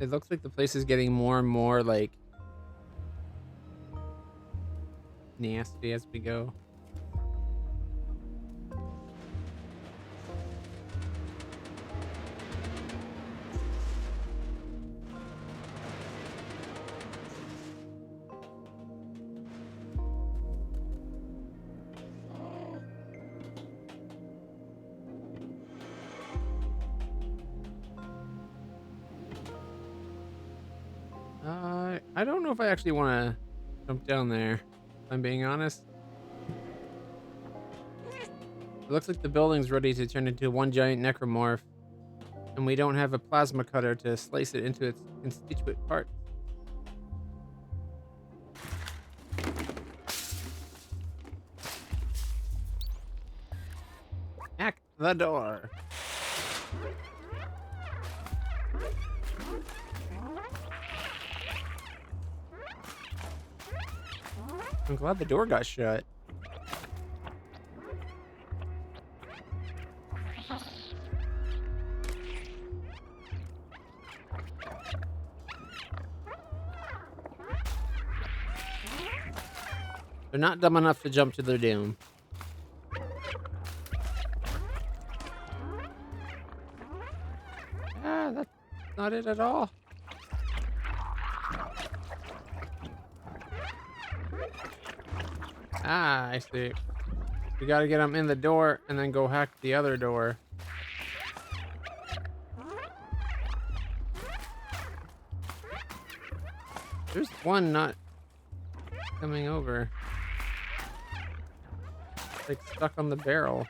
It looks like the place is getting more and more like nasty as we go. I don't know if I actually want to jump down there, if I'm being honest. It looks like the building's ready to turn into one giant necromorph, and we don't have a plasma cutter to slice it into its constituent parts. Hack the door. I'm glad the door got shut. They're not dumb enough to jump to their doom. Ah, that's not it at all. Ah, I see. We gotta get them in the door and then go hack the other door. There's one not coming over. It's like stuck on the barrel.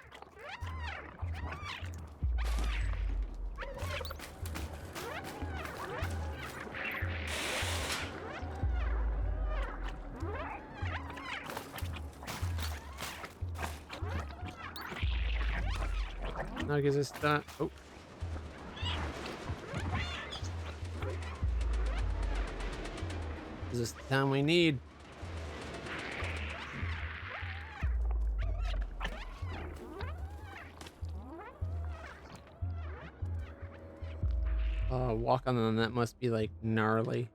Now it gives us that. Oh. Is this the time we need? Walk on them, that must be like gnarly.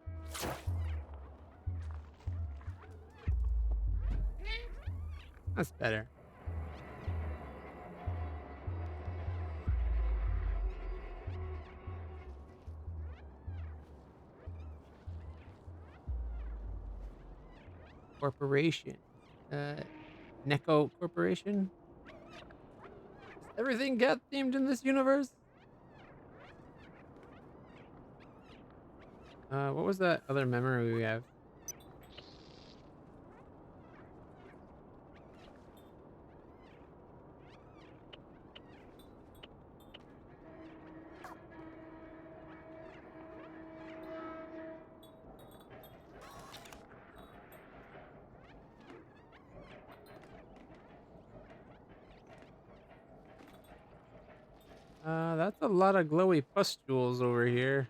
That's better. Corporation. Neko Corporation? Does everything get themed in this universe? What was that other memory we have? That's a lot of glowy pustules over here.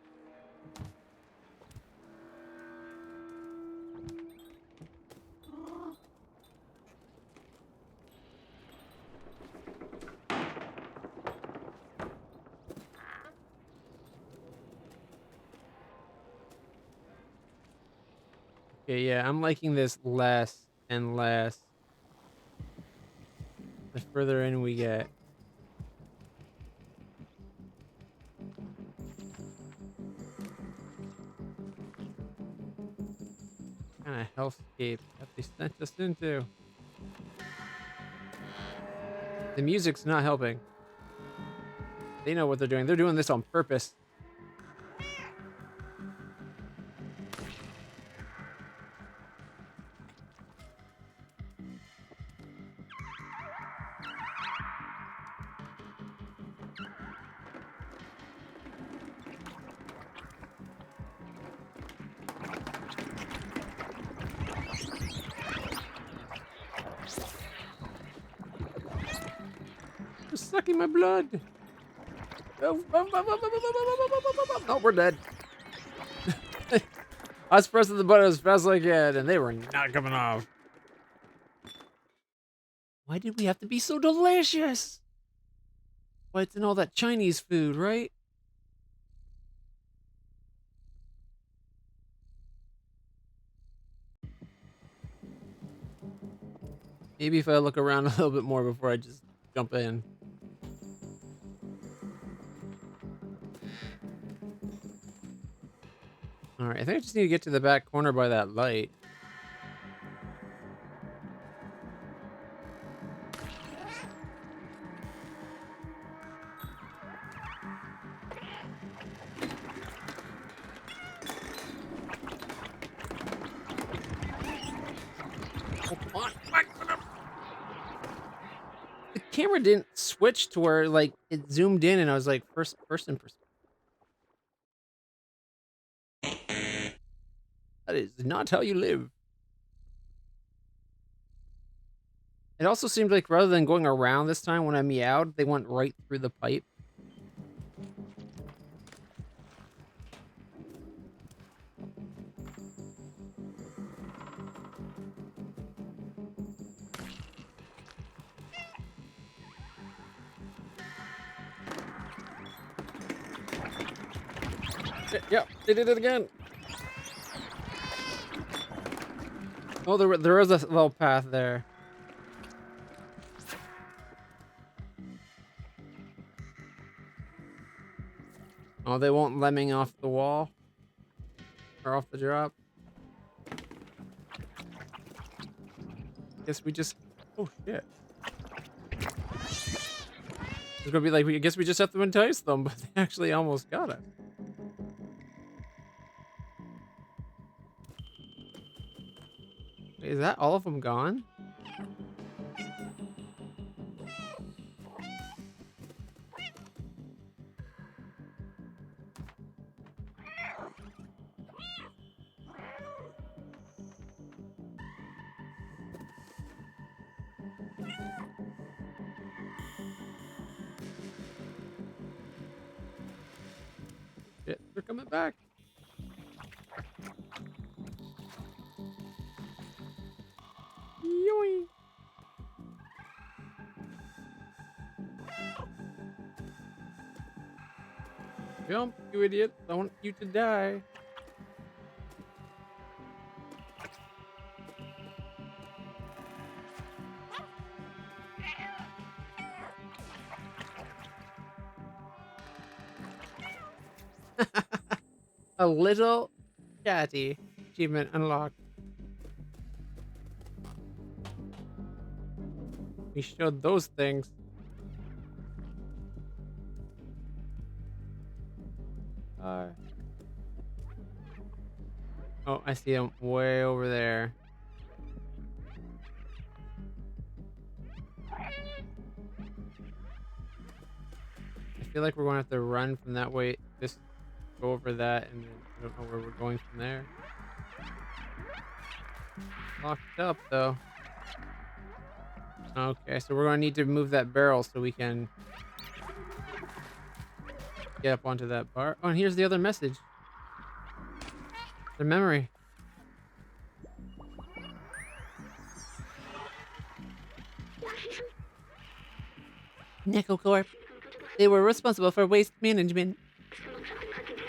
Okay, yeah, I'm liking this less and less the further in we get. What kind of hellscape have they sent us into? The music's not helping. They know what they're doing. They're doing this on purpose. They're sucking my blood. Oh, we're dead. I was pressing the button as fast as I could, and they were not coming off. Why did we have to be so delicious? Why, it's in all that Chinese food, right? Maybe if I look around a little bit more before I just jump in. All right, I think I just need to get to the back corner by that light. Oh, come on. The camera didn't switch to where like it zoomed in and I was like first person perspective. That is not how you live. It also seemed like rather than going around this time when I meowed, they went right through the pipe. Yep, they did it again. Oh, there is a little path there. Oh, they won't lemming off the wall or off the drop. Guess we just. Oh shit. It's gonna be like I guess we just have to entice them, but they actually almost got it. Wait, is that all of them gone? Shit, they're coming back. Yoink. Jump, you idiot. I want you to die. A little chatty. Achievement unlocked. We showed those things. Oh, I see him way over there. I feel like we're going to have to run from that way. Just go over that, and then I don't know where we're going from there. Locked up, though. Okay, so we're going to need to move that barrel so we can get up onto that bar. Oh, and here's the other message. The memory. Necocorp. They were responsible for waste management.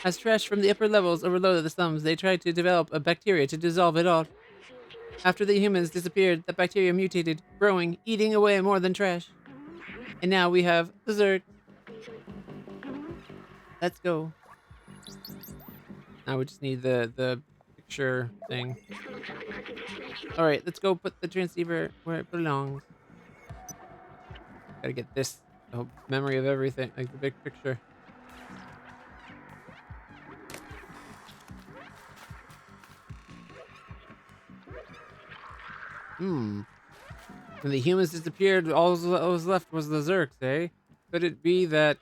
As trash from the upper levels overloaded the slums, they tried to develop a bacteria to dissolve it all. After the humans disappeared, the bacteria mutated, growing, eating away more than trash. And now we have dessert. Let's go. Now we just need the picture thing. All right, let's go put the transceiver where it belongs. Gotta get this the memory of everything, like the big picture. When the humans disappeared, all that was left was the Zerks, eh? Could it be that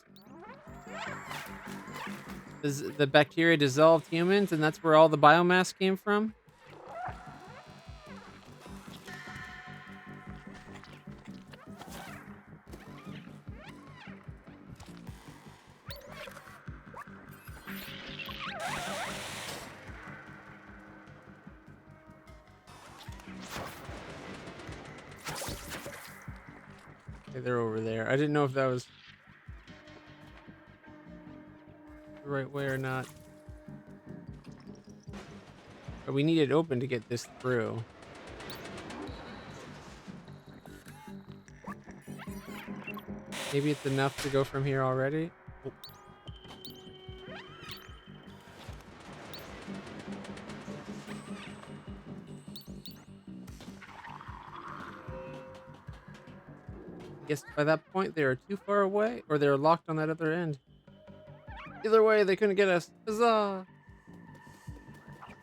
the bacteria dissolved humans and that's where all the biomass came from? Okay, they're over there. I didn't know if that was the right way or not. But we need it open to get this through. Maybe it's enough to go from here already. Oh. I guess by that point they were too far away, or they were locked on that other end. Either way, they couldn't get us. Huzzah!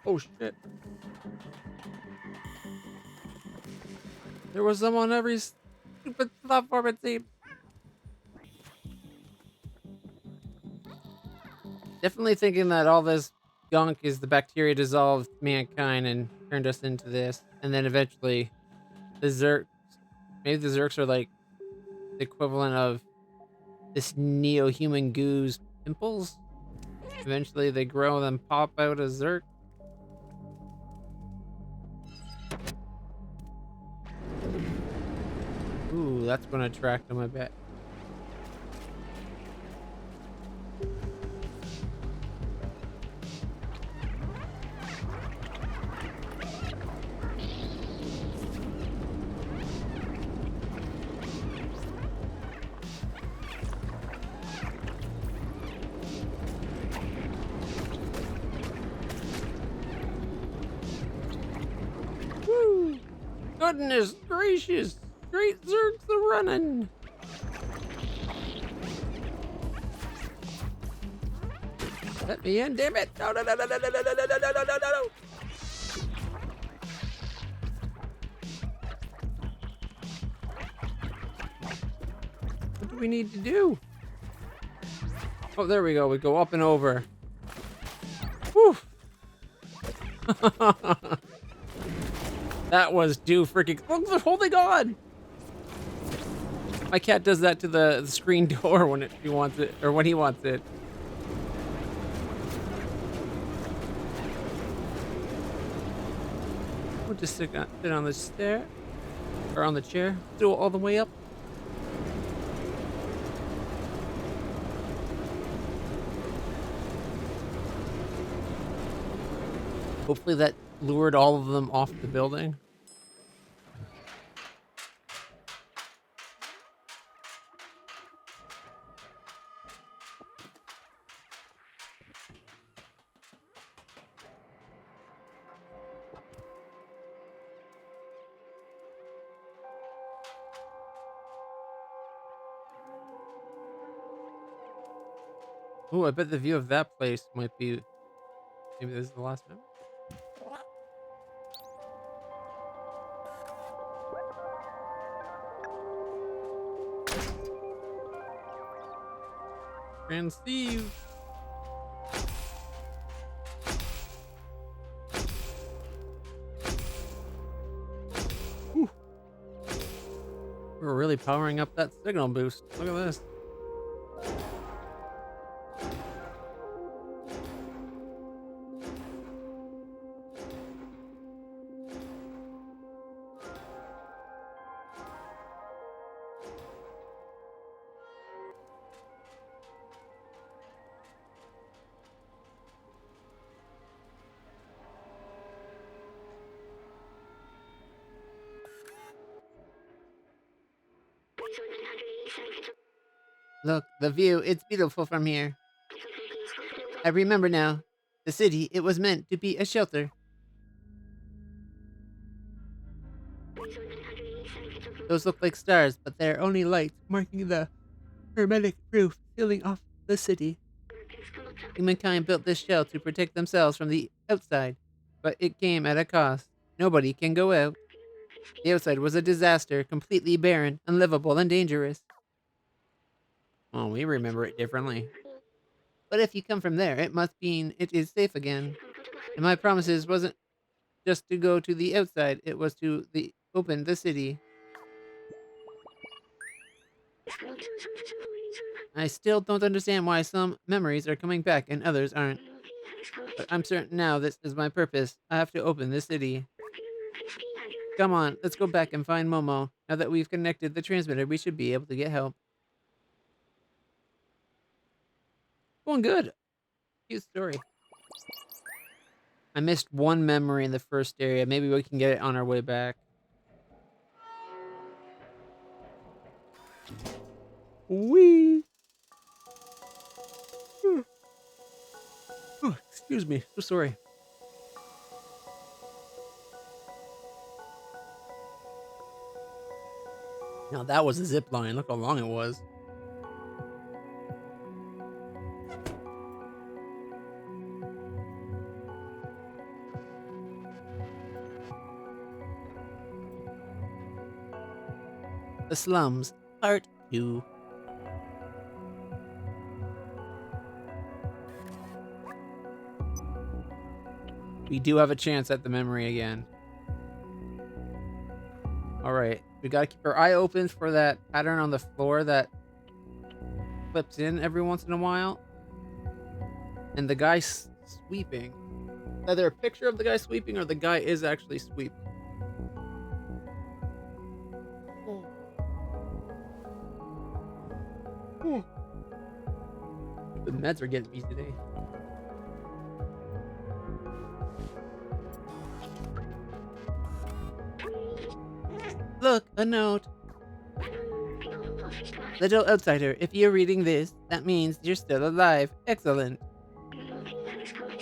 Oh shit. There was some on every stupid platform it seemed. Definitely thinking that all this gunk is the bacteria dissolved mankind and turned us into this. And then eventually the Zerks, maybe the Zerks are like the equivalent of this neo-human goo's pimples. Eventually they grow and pop out a Zerk. Ooh, that's gonna attract them, I bet. Woo! Goodness gracious! Great Zerks are running! Let me in, damn it! No, no, no, no, no, no, no, no, no, no, no, no, no! What do we need to do? Oh, there we go. We go up and over. Whew! That was too freaking. Look, they're holding on! My cat does that to the screen door when he wants it, or when he wants it. We'll just sit on the stair, or on the chair. Do it all the way up. Hopefully that lured all of them off the building. Ooh, I bet the view of that place might be. Maybe this is the last memory. Transceive. Whew. We're really powering up that signal boost. Look at this. Look, the view, it's beautiful from here. I remember now. The city, it was meant to be a shelter. Those look like stars, but they're only lights marking the hermetic roof sealing off the city. Humankind built this shell to protect themselves from the outside, but it came at a cost. Nobody can go out. The outside was a disaster, completely barren, unlivable, and dangerous. Oh, we remember it differently. But if you come from there, it must mean it is safe again. And my promises wasn't just to go to the outside, it was to open the city. I still don't understand why some memories are coming back and others aren't. But I'm certain now this is my purpose. I have to open this city. Come on, let's go back and find Momo. Now that we've connected the transmitter, we should be able to get help. Going good. Cute story. I missed one memory in the first area. Maybe we can get it on our way back. Wee. Oh, excuse me. So sorry. Now that was a zip line. Look how long it was. The Slums, Part 2. We do have a chance at the memory again. Alright, we gotta keep our eye open for that pattern on the floor that flips in every once in a while. And the guy sweeping. Either a picture of the guy sweeping or the guy is actually sweeping. Oh. Oh. The meds are getting me today. Look, a note. Little outsider, if you're reading this, that means you're still alive. Excellent.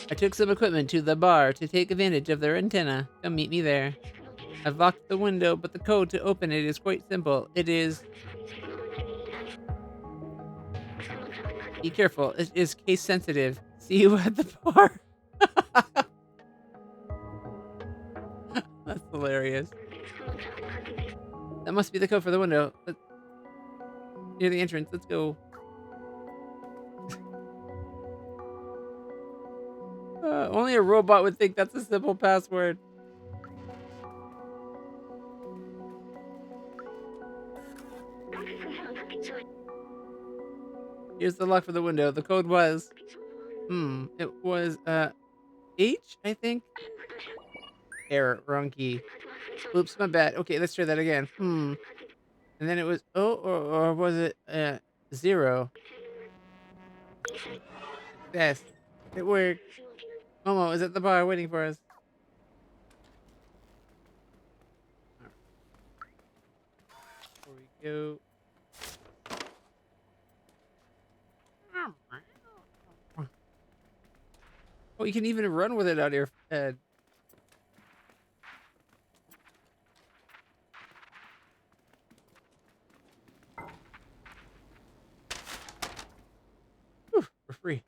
I took some equipment to the bar to take advantage of their antenna. Come meet me there. I've locked the window, but the code to open it is quite simple. It is... Be careful, it is case sensitive. See you at the bar. That's hilarious. That must be the code for the window. Near the entrance. Let's go. Only a robot would think that's a simple password. Here's the lock for the window. The code was... It was, H, I think? Error. Wrong key. Oops, my bad. Okay, let's try that again. And then it was O, or was it, 0? Yes. It worked. Momo is at the bar waiting for us. Here we go. Oh, you can even run with it out of your head. Whew, for free.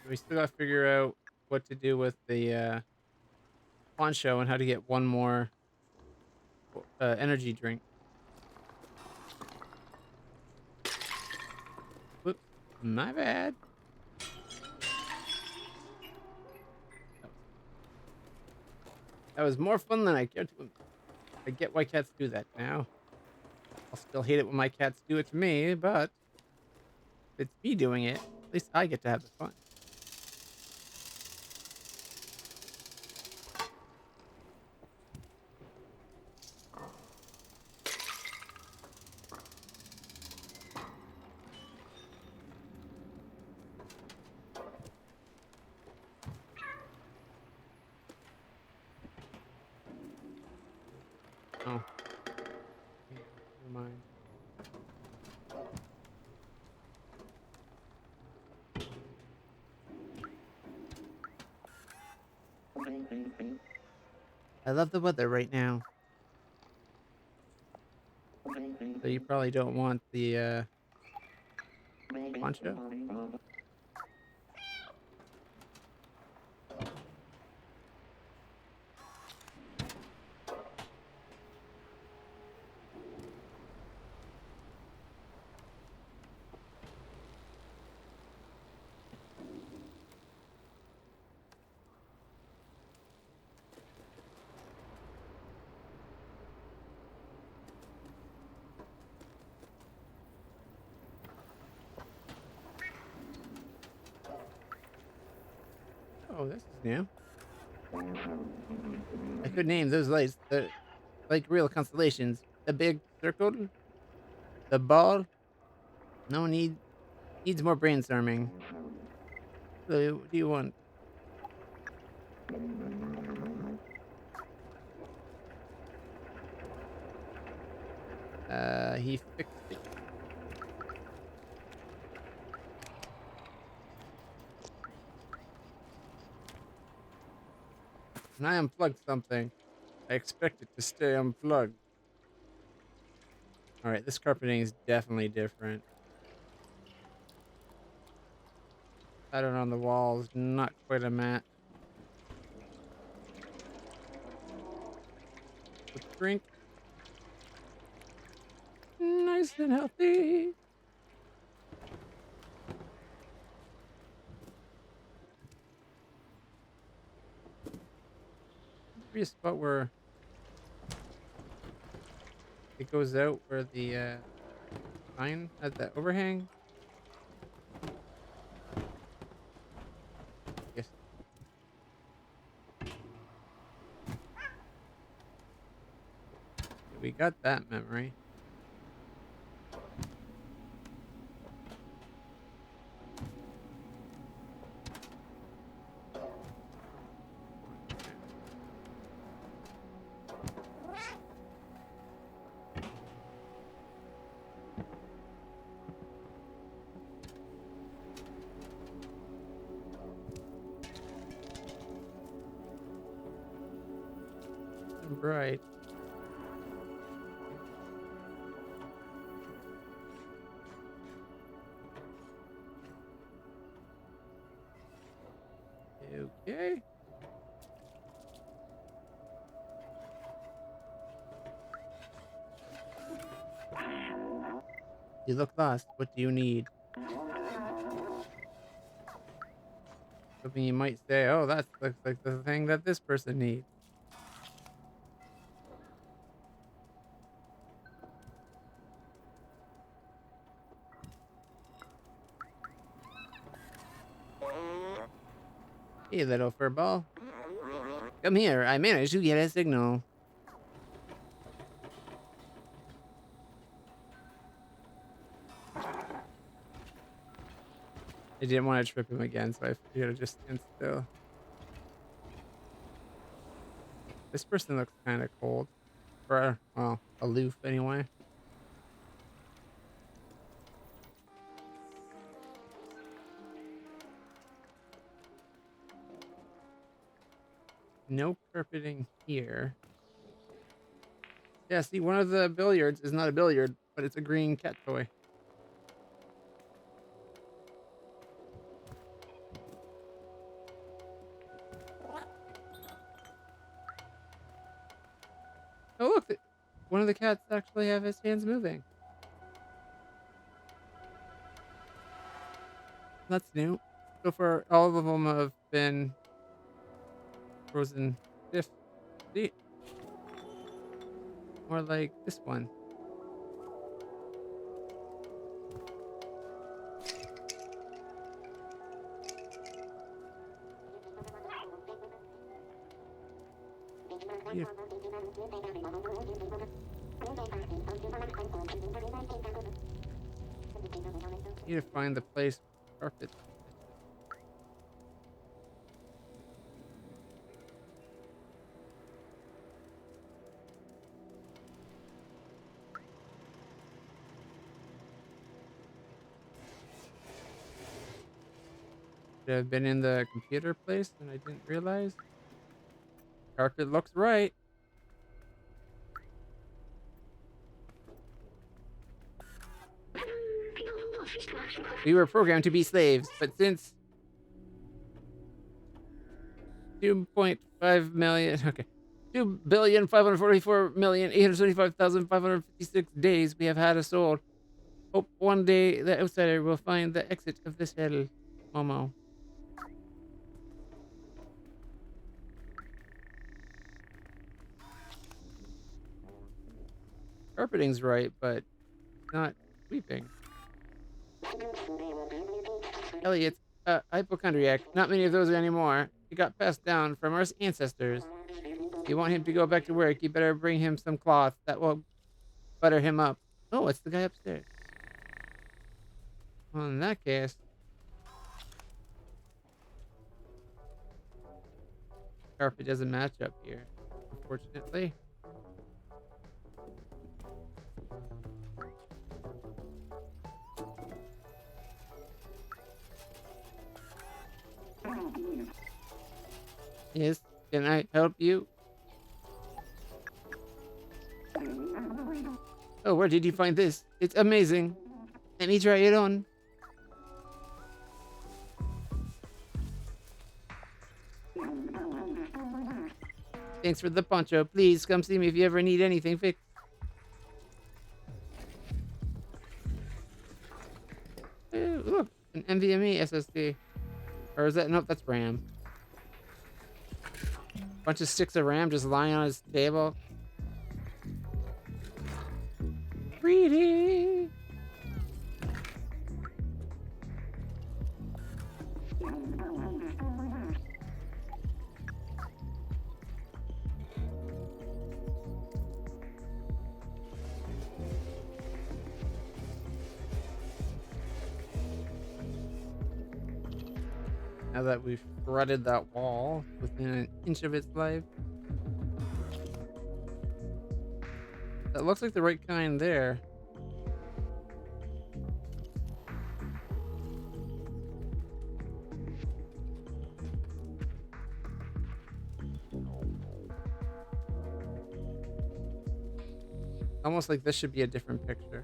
We still gotta figure out what to do with the poncho and how to get one more energy drink. Whoops, my bad. That was more fun than I cared to. I get why cats do that now. I'll still hate it when my cats do it to me, but if it's me doing it, at least I get to have the fun. Oh. Yeah, never mind. I love the weather right now. So you probably don't want the poncho? Oh, this is new. I could name those lights like real constellations. A big circle. The ball? No need. Needs more brainstorming. What do you want? He fixed it. And I unplugged something. I expect it to stay unplugged. Alright, this carpeting is definitely different. Pattern on the walls, not quite a match. Let's drink. Nice and healthy. Maybe a spot where it goes out where the sign has that overhang. Yes. We got that memory. Right. Okay. You look lost. What do you need? Something you might say, oh, that looks like the thing that this person needs. Hey, little furball. Come here. I managed to get a signal. I didn't want to trip him again, so I figured I'd just stand still. This person looks kind of cold. Or, well, aloof anyway. No carpeting here. Yeah, see, one of the billiards is not a billiard, but it's a green cat toy. Oh, look! One of the cats actually have his hands moving. That's new. So far, all of them have been frozen stiff. See? More like this one. Yeah. Need to find the place where carpet. Should have been in the computer place and I didn't realize. Carpet looks right. We were programmed to be slaves, but since 2.5 million, okay, 2,544,875,556 days we have had a soul. Hope one day the outsider will find the exit of this hell. Momo. Carpeting's right, but not sweeping. Elliot's hypochondriac. Not many of those anymore. It got passed down from our ancestors. If you want him to go back to work, you better bring him some cloth that will butter him up. Oh, it's the guy upstairs. Well, in that case, carpet doesn't match up here, unfortunately. Yes, can I help you? Oh, where did you find this? It's amazing. Let me try it on. Thanks for the poncho. Please come see me if you ever need anything fixed. Look, an NVMe SSD. Or is that? Nope, that's RAM. Bunch of sticks of RAM just lying on his table. Greedy. Now that we've shredded that wall within an inch of its life. That looks like the right kind there. Almost like this should be a different picture.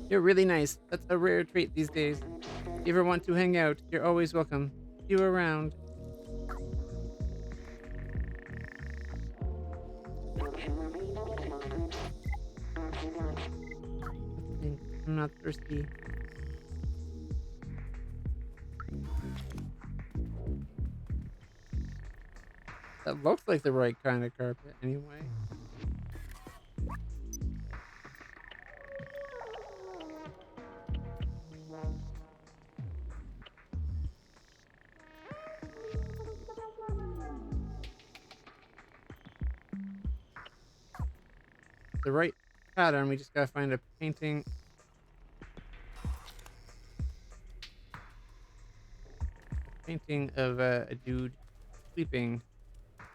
You're really nice. That's a rare trait these days. If you ever want to hang out, you're always welcome. See you around. Let's think. I'm not thirsty. That looks like the right kind of carpet anyway. The right pattern, we just gotta find a painting of a dude sleeping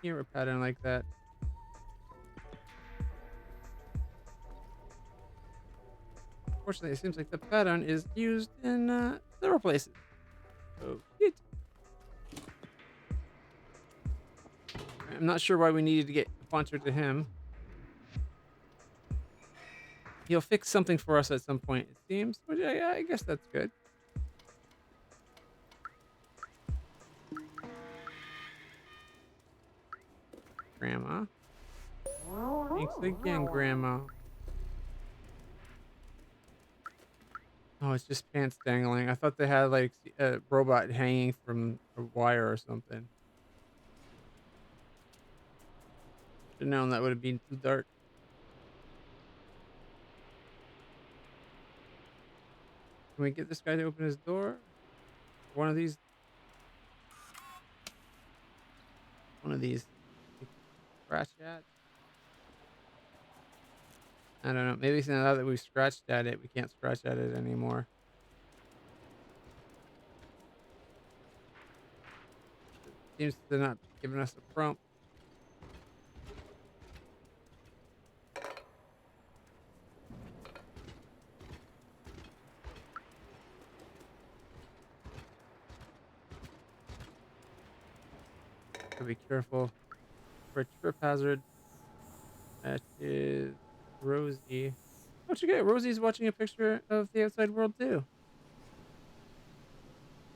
near a pattern like that. Fortunately, it seems like the pattern is used in several places. Oh shit. I'm not sure why we needed to get a poncho to him. He'll fix something for us at some point, it seems. But yeah, I guess that's good. Grandma. Thanks again, Grandma. Oh, it's just pants dangling. I thought they had like a robot hanging from a wire or something. Should have known that would have been too dark. Can we get this guy to open his door? One of these. One of these. Scratch at. I don't know. Maybe now that we've scratched at it, we can't scratch at it anymore. Seems to not be giving us a prompt. So be careful for a trip hazard. That is Rosie. What you get? Rosie's watching a picture of the outside world too,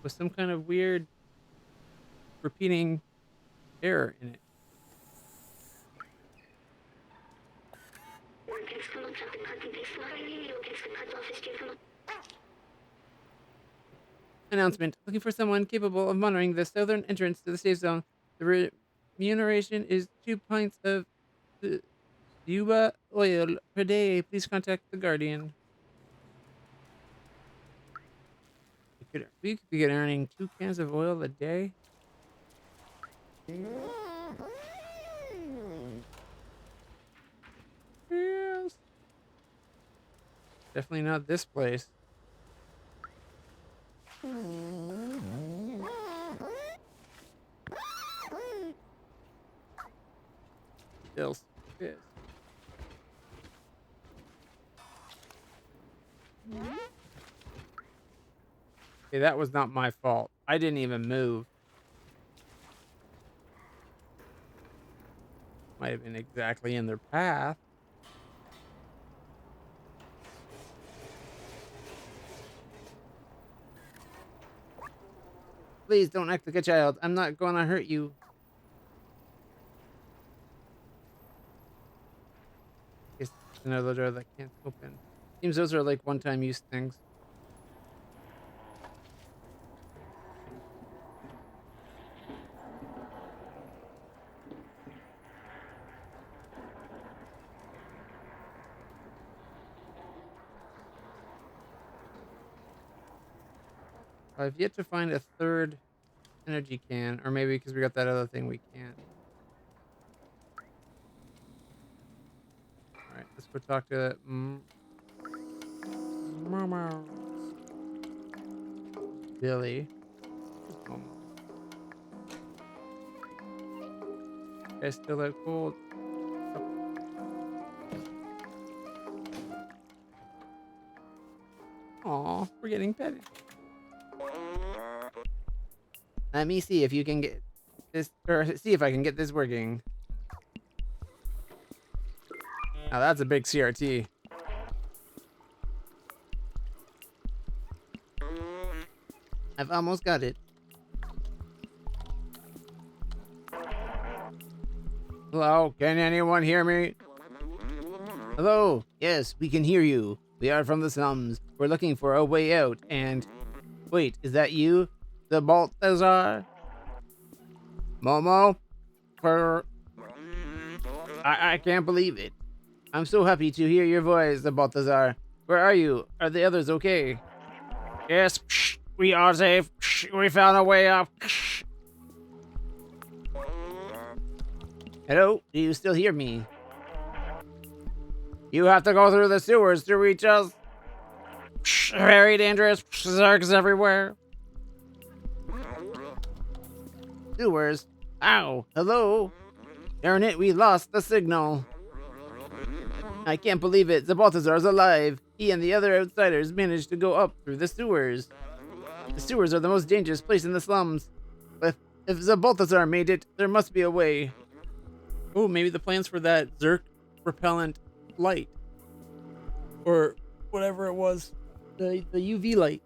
with some kind of weird repeating error in it. Announcement. Looking for someone capable of monitoring the southern entrance to the safe zone. The remuneration is 2 pints of Yuba oil per day. Please contact the Guardian. We could be earning 2 cans of oil a day. Definitely not this place. Still pissed. Okay, that was not my fault. I didn't even move. Might have been exactly in their path. Please don't act like a child. I'm not gonna hurt you. Guess there's another door that can't open. Seems those are like one-time use things. I've yet to find a third energy can, or maybe because we got that other thing we can't. All right, let's go talk to Mama Billy. Guys still out cold. Aw, we're getting petted. Let me see if you can get this, or see if I can get this working. Now that's a big CRT. I've almost got it. Hello, can anyone hear me? Hello, yes, we can hear you. We are from the slums. We're looking for a way out, and... Wait, is that you? The Balthazar? Momo? I can't believe it. I'm so happy to hear your voice, the Balthazar. Where are you? Are the others okay? Yes, we are safe. We found a way up. Hello? Do you still hear me? You have to go through the sewers to reach us. Very dangerous. Zergs everywhere. Sewers? Ow. Hello? Darn it, we lost the signal. I can't believe it. The Balthazar's alive. He and the other outsiders managed to go up through the sewers. The sewers are the most dangerous place in the slums. But if the Balthazar made it, there must be a way. Oh, maybe the plans for that Zerg repellent light. Or whatever it was. The UV light.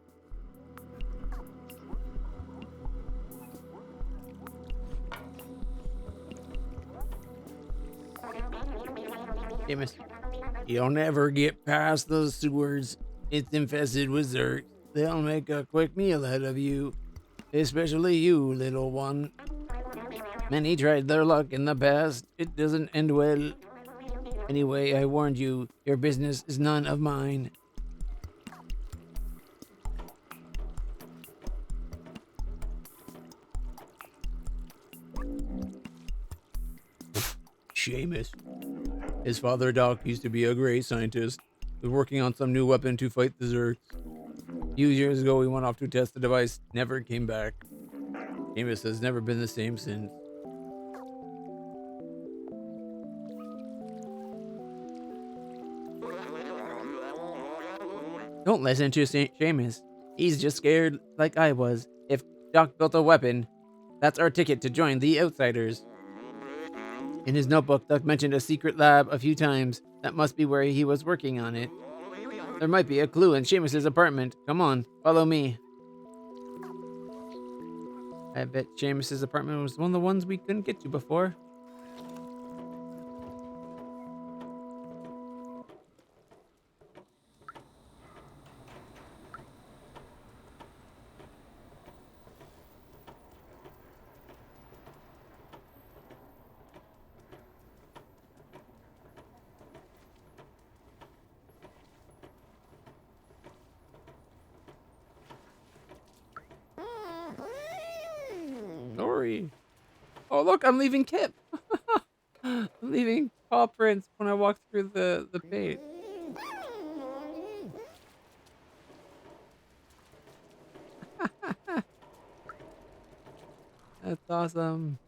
Seamus. You'll never get past those sewers. It's infested with Zergs. They'll make a quick meal out of you. Especially you, little one. Many tried their luck in the past. It doesn't end well. Anyway, I warned you. Your business is none of mine. Seamus. His father, Doc, used to be a great scientist. He was working on some new weapon to fight the Zergs. A few years ago, he went off to test the device, never came back. Seamus has never been the same since. Don't listen to Seamus. He's just scared like I was. If Doc built a weapon, that's our ticket to join the Outsiders. In his notebook, Doc mentioned a secret lab a few times. That must be where he was working on it. There might be a clue in Seamus's apartment. Come on, follow me. I bet Seamus's apartment was one of the ones we couldn't get to before. Sorry. Oh, look, I'm leaving Kip. I'm leaving paw prints when I walk through the page. That's awesome.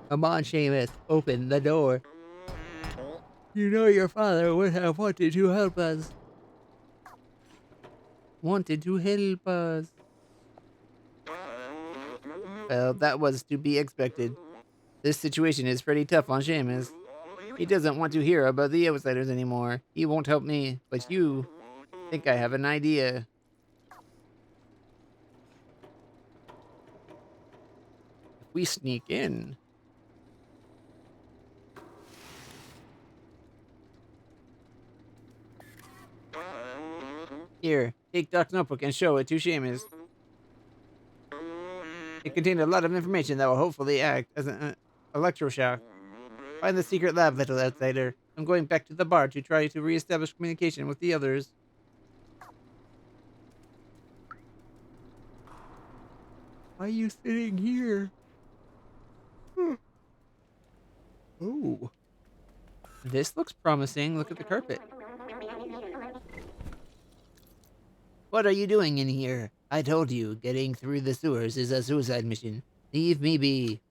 Come on, Seamus. Open the door. You know your father would have wanted to help us. Wanted to help us. Well, that was to be expected. This situation is pretty tough on Seamus. He doesn't want to hear about the outsiders anymore. He won't help me, but you think I have an idea. If we sneak in... Here, take Doc's notebook and show it to Seamus. It contained a lot of information that will hopefully act as an electroshock. Find the secret lab, little outsider. I'm going back to the bar to try to re-establish communication with the others. Why are you sitting here? Ooh. This looks promising. Look at the carpet. What are you doing in here? I told you, getting through the sewers is a suicide mission. Leave me be.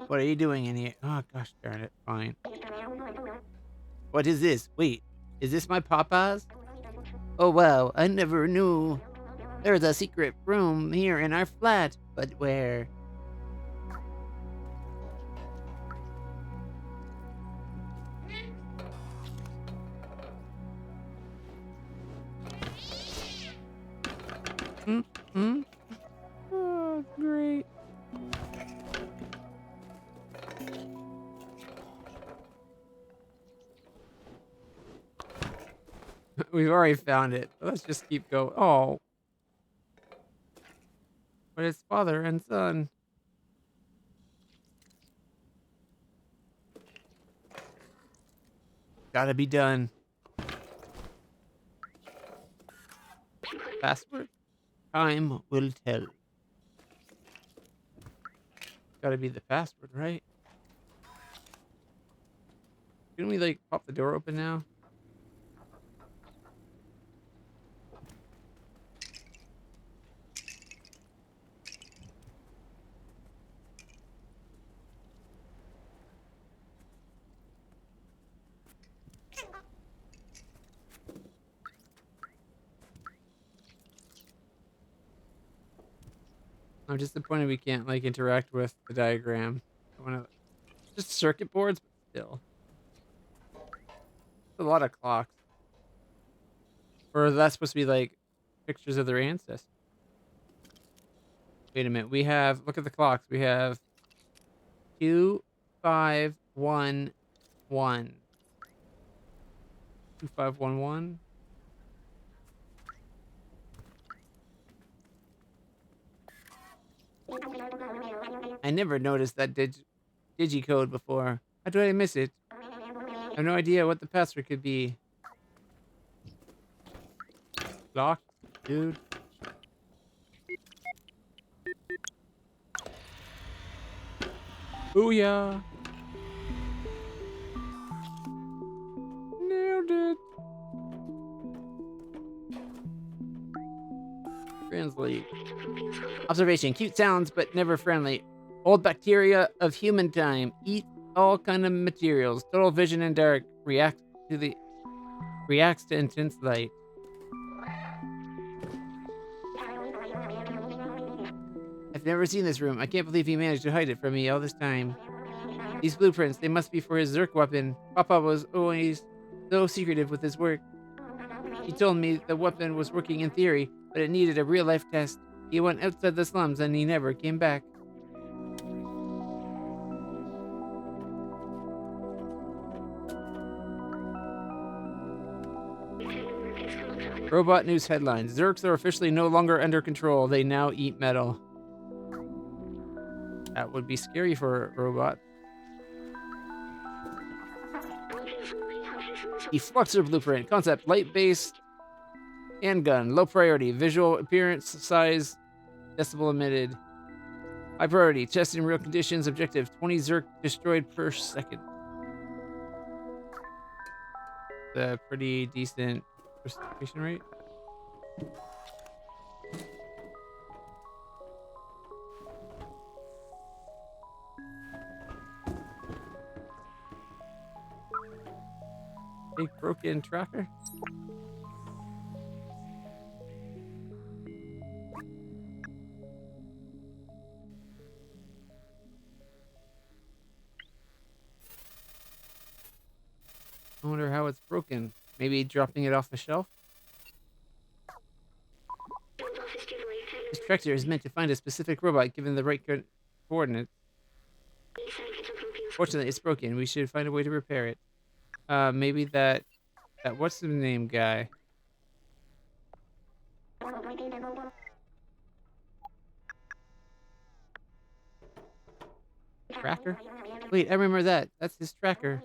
What are you doing in here? Oh, gosh darn it. Fine. What is this? Wait, is this my papa's? Oh, wow, I never knew. There's a secret room here in our flat, but where? Hmm? Oh, great. We've already found it. Let's just keep going. Oh. But it's father and son. Gotta be done. Password? Time will tell. Gotta be the password, right? Can we, like, pop the door open now? I'm disappointed we can't, like, interact with the diagram. I wanna... Just circuit boards, but still. A lot of clocks. Or that's supposed to be, like, pictures of their ancestors. Wait a minute. We have... Look at the clocks. We have... 2, 5, 1, 1. 2, 5, 1, 1. I never noticed that digicode before. How did I miss it? I have no idea what the password could be. Locked, dude. Booyah! Nailed it! Translate. Observation. Cute sounds, but never friendly. Old bacteria of human time. Eat all kind of materials. Total vision in dark. Reacts to intense light. I've never seen this room. I can't believe he managed to hide it from me all this time. These blueprints, they must be for his Zerk weapon. Papa was always so secretive with his work. He told me the weapon was working in theory, but it needed a real-life test. He went outside the slums and he never came back. Robot news headlines. Zerks are officially no longer under control. They now eat metal. That would be scary for a robot. Effluxor blueprint. Concept. Light-based handgun. Low priority. Visual appearance. Size. Decibel emitted. High priority. Test in real conditions. Objective. 20 Zerk destroyed per second. A pretty decent precipitation rate. Big broken tracker. I wonder how it's broken. Maybe dropping it off the shelf? This tractor is meant to find a specific robot given the right coordinates. Fortunately, it's broken. We should find a way to repair it. Maybe that what's the name guy? Tracker? Wait, I remember that. That's his tracker.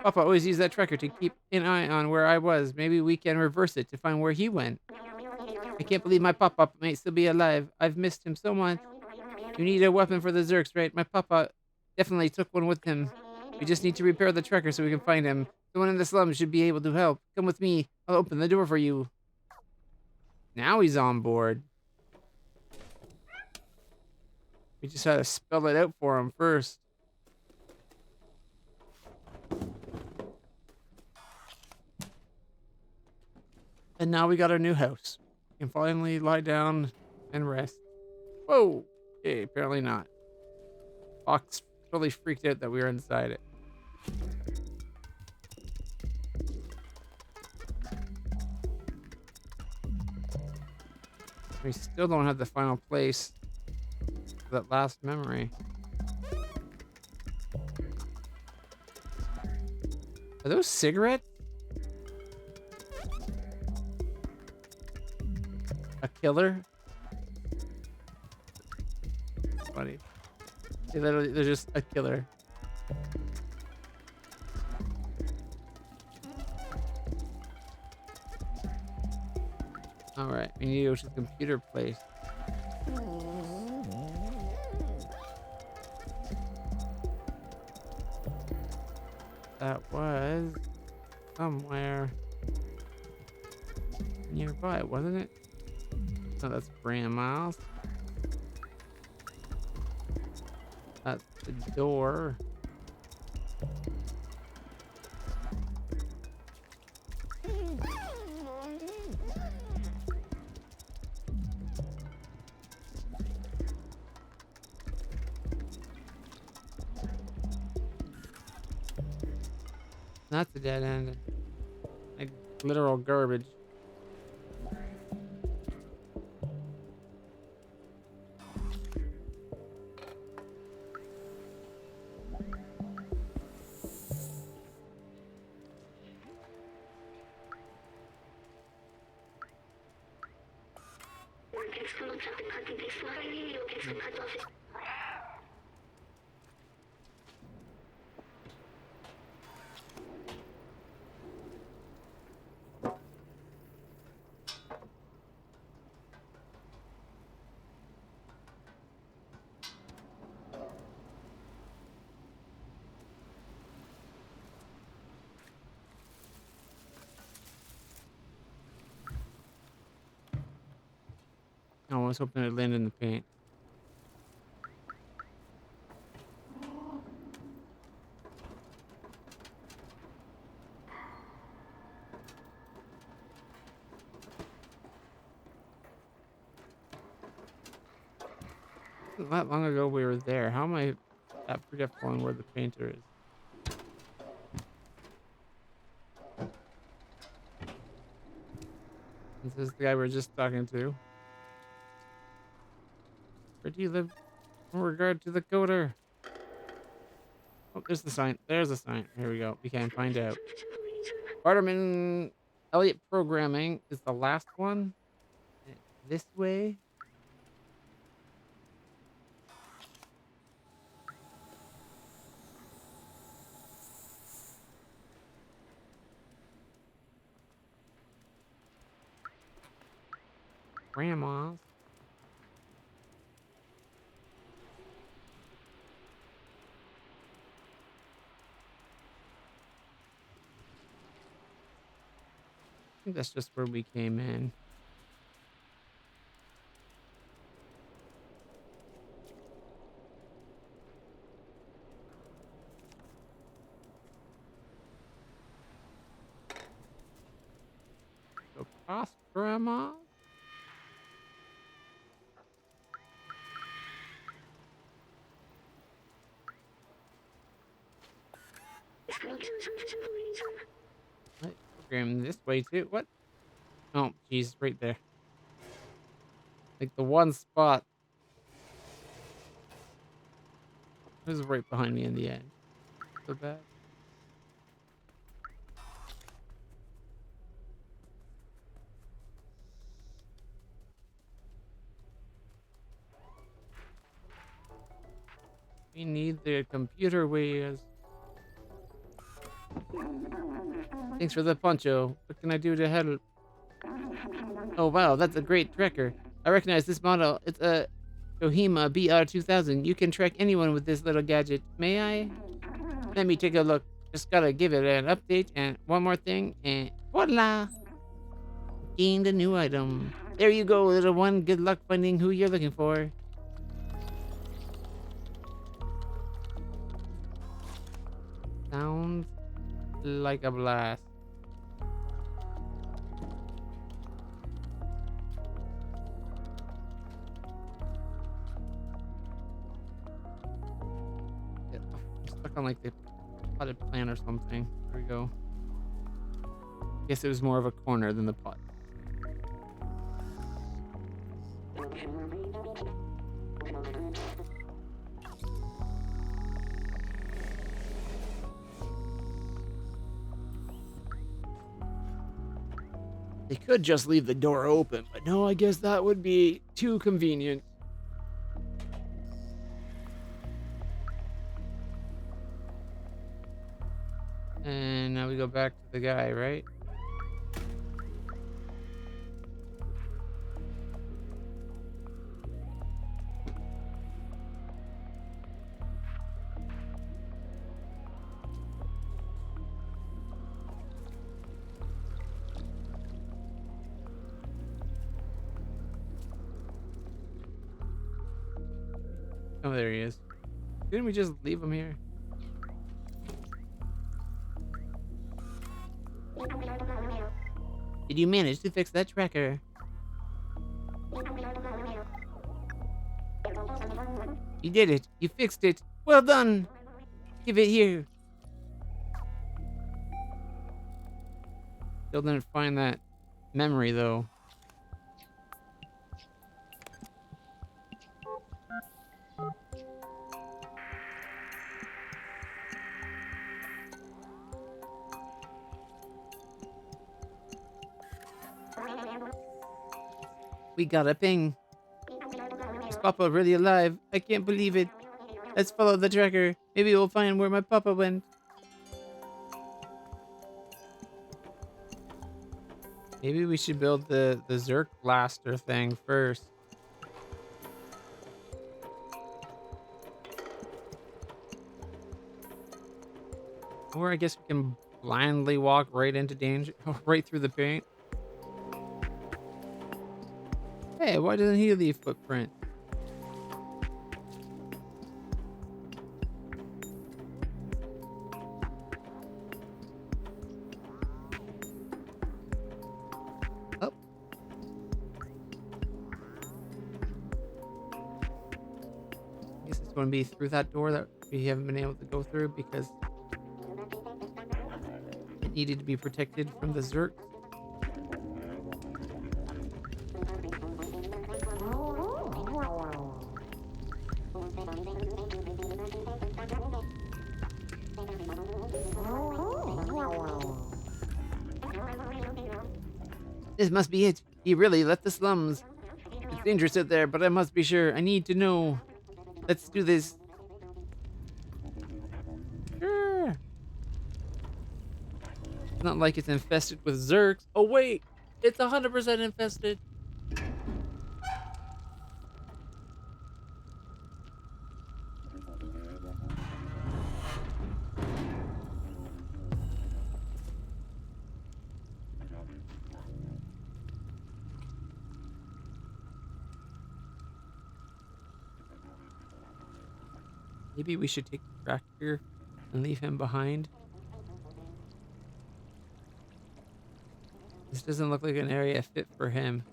Papa always used that tracker to keep an eye on where I was. Maybe we can reverse it to find where he went. I can't believe my Papa might still be alive. I've missed him so much. You need a weapon for the Zerks, right? My Papa definitely took one with him. We just need to repair the tracker so we can find him. Someone in the slums should be able to help. Come with me. I'll open the door for you. Now he's on board. We just had to spell it out for him first. And now we got our new house. We can finally lie down and rest. Whoa! Okay, apparently not. Fox totally freaked out that we were inside it. We still don't have the final place for that last memory. Are those cigarettes? A killer? That's funny. They're just a killer. Alright, we need to go to the computer place. That was somewhere nearby, wasn't it? No, that's Grandma's. That's the door. That's a dead end. Like literal garbage. Oh, I was hoping it'd land in the paint. Not long ago we were there. How am I that forgetful on where the painter is? This is the guy we are just talking to. Where do you live in regard to the coder? Oh, there's the sign. There's the sign. Here we go. We can find out. Barterman Elliott Programming is the last one. This way. Grandma's. think that's just where we came in. So past grandma. Right, program this way too. What? Oh, geez, right there. Like the one spot. It was right behind me in the end. So bad. We need the computer ways. Thanks for the poncho. What can I do to help? Oh wow, that's a great tracker. I recognize this model. It's a Kohima BR2000. You can track anyone with this little gadget. May I? Let me take a look. Just gotta give it an update. And one more thing. And voila! Gained a new item. There you go, little one. Good luck finding who you're looking for. Sounds like a blast. Yeah, I'm stuck on like the potted plant or something. There we go. Guess it was more of a corner than the pot. They could just leave the door open, but no, I guess that would be too convenient. And now we go back to the guy, right? Oh, there he is. Didn't we just leave him here? Did you manage to fix that tracker? You did it. You fixed it. Well done. Give it here. Still didn't find that memory, though. We got a ping. Is Papa really alive? I can't believe it. Let's follow the tracker. Maybe we'll find where my Papa went. Maybe we should build the Zerk blaster thing first. Or I guess we can blindly walk right into danger, right through the paint. Hey, why doesn't he leave footprint? Oh. I guess it's going to be through that door that we haven't been able to go through because it needed to be protected from the Zerk. This must be it. He really left the slums. It's dangerous out there, but I must be sure. I need to know. Let's do this. Sure. It's not like it's infested with Zerks. Oh wait, it's 100% infested. Maybe we should take the tractor and leave him behind. This doesn't look like an area fit for him.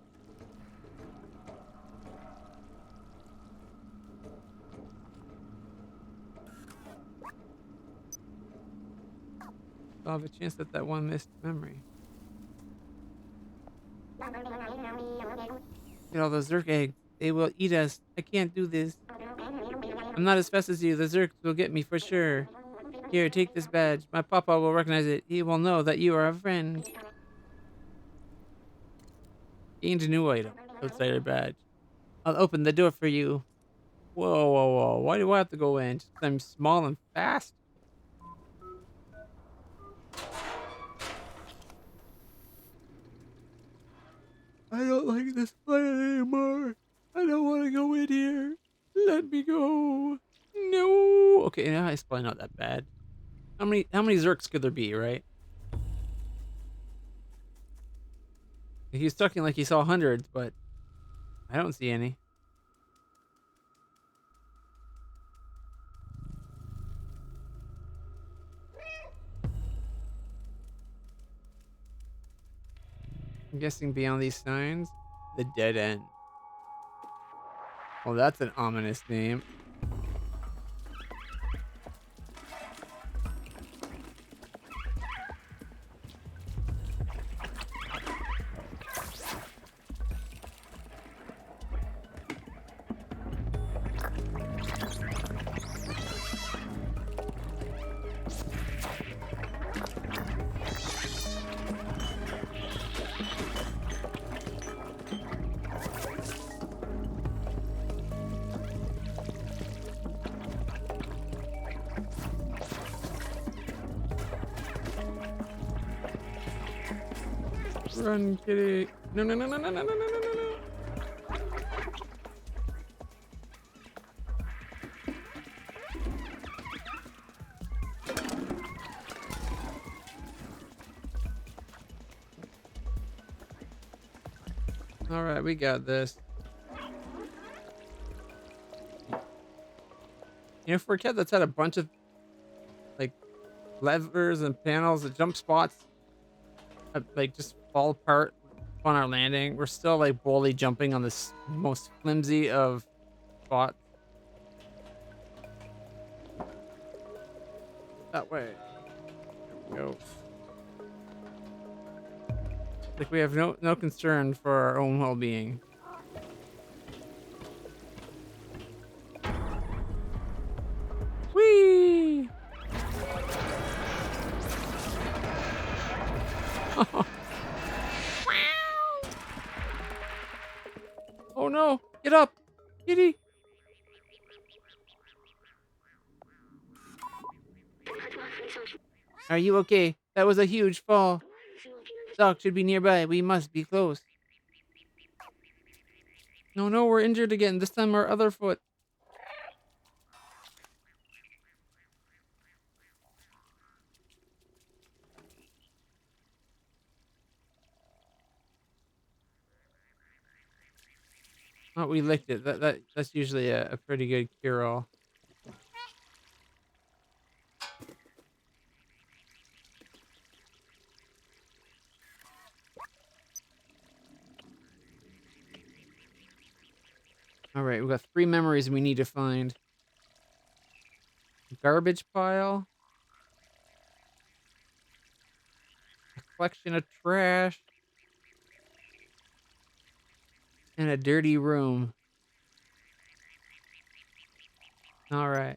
I'll have a chance at that one missed memory. Get all those Zerk eggs. They will eat us. I can't do this. I'm not as fast as you. The Zerks will get me for sure. Here, take this badge. My papa will recognize it. He will know that you are a friend. Gained a new item. Outsider badge. I'll open the door for you. Whoa, whoa, whoa. Why do I have to go in? Just 'cause I'm small and fast? I don't like this planet anymore. I don't want to go in here. Let me go. No. Okay, now it's probably not that bad. How many Zerks could there be, right? He was talking like he saw hundreds, but I don't see any. I'm guessing beyond these signs, the dead end. Well, that's an ominous name. Run, kitty. No, no, no, no, no, no, no, no, no, no. All right, we got this. You know, for a kid that's had a bunch of like levers and panels and jump spots, like just fall apart on our landing, we're still like boldly jumping on this most flimsy of spots. That way. There we go. Like we have no concern for our own well-being. Whee! Oh no! Get up! Kitty! Are you okay? That was a huge fall. Doc should be nearby. We must be close. No, no, we're injured again. This time our other foot. Oh, we licked it. That's usually a pretty good cure-all. All right, we've got 3 memories we need to find. Garbage pile. A collection of trash. And a dirty room. All right.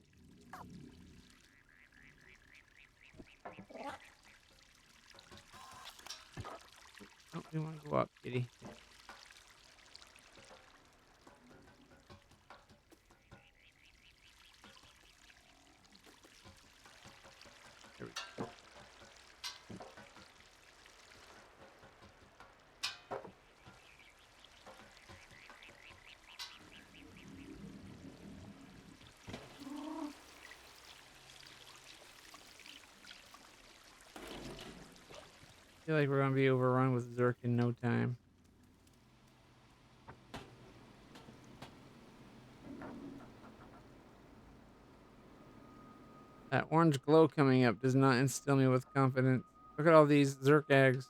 Oh, we want to go up, kitty. There we go. I feel like we're gonna be overrun with Zerk in no time. That orange glow coming up does not instill me with confidence. Look at all these Zergags.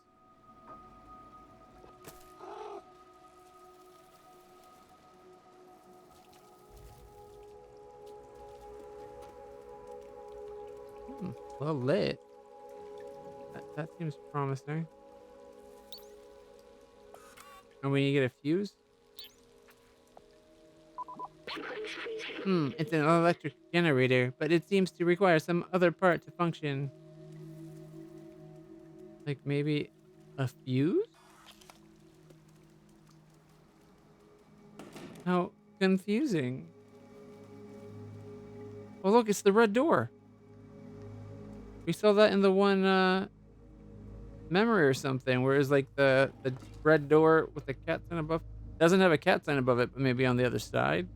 Well lit. That seems promising. And when you get a fuse? It's an electric generator, but it seems to require some other part to function. Like maybe a fuse? How confusing. Oh look, it's the red door. We saw that in the one memory or something, where it's like the red door with the cat sign above. Doesn't have a cat sign above it, but maybe on the other side.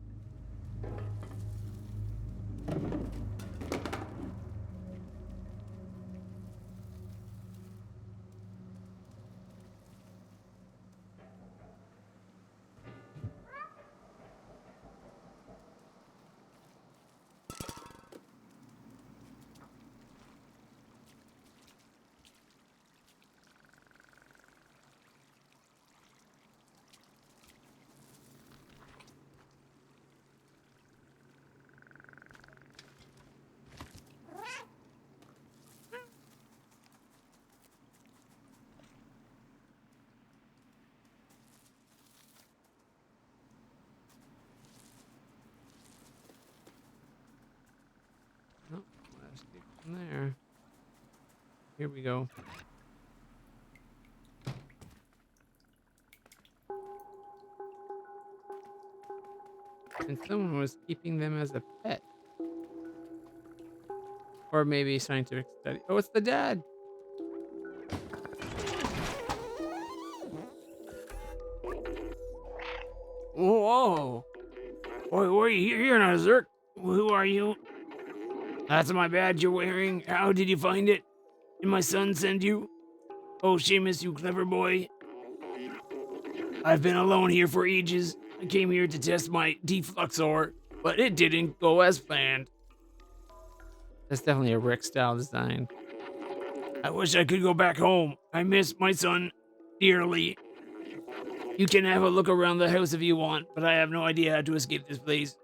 Oh, let's take from there. Here we go. And someone was keeping them as a pet. Or maybe scientific study. Oh, it's the dad. Whoa. What are you here now, Zerk? Who are you? That's my badge you're wearing. How did you find it? Did my son send you? Oh, Seamus, you clever boy. I've been alone here for ages. I came here to test my defluxor, but it didn't go as planned. That's definitely a Rick style design. I wish I could go back home. I miss my son dearly. You can have a look around the house if you want, but I have no idea how to escape this place.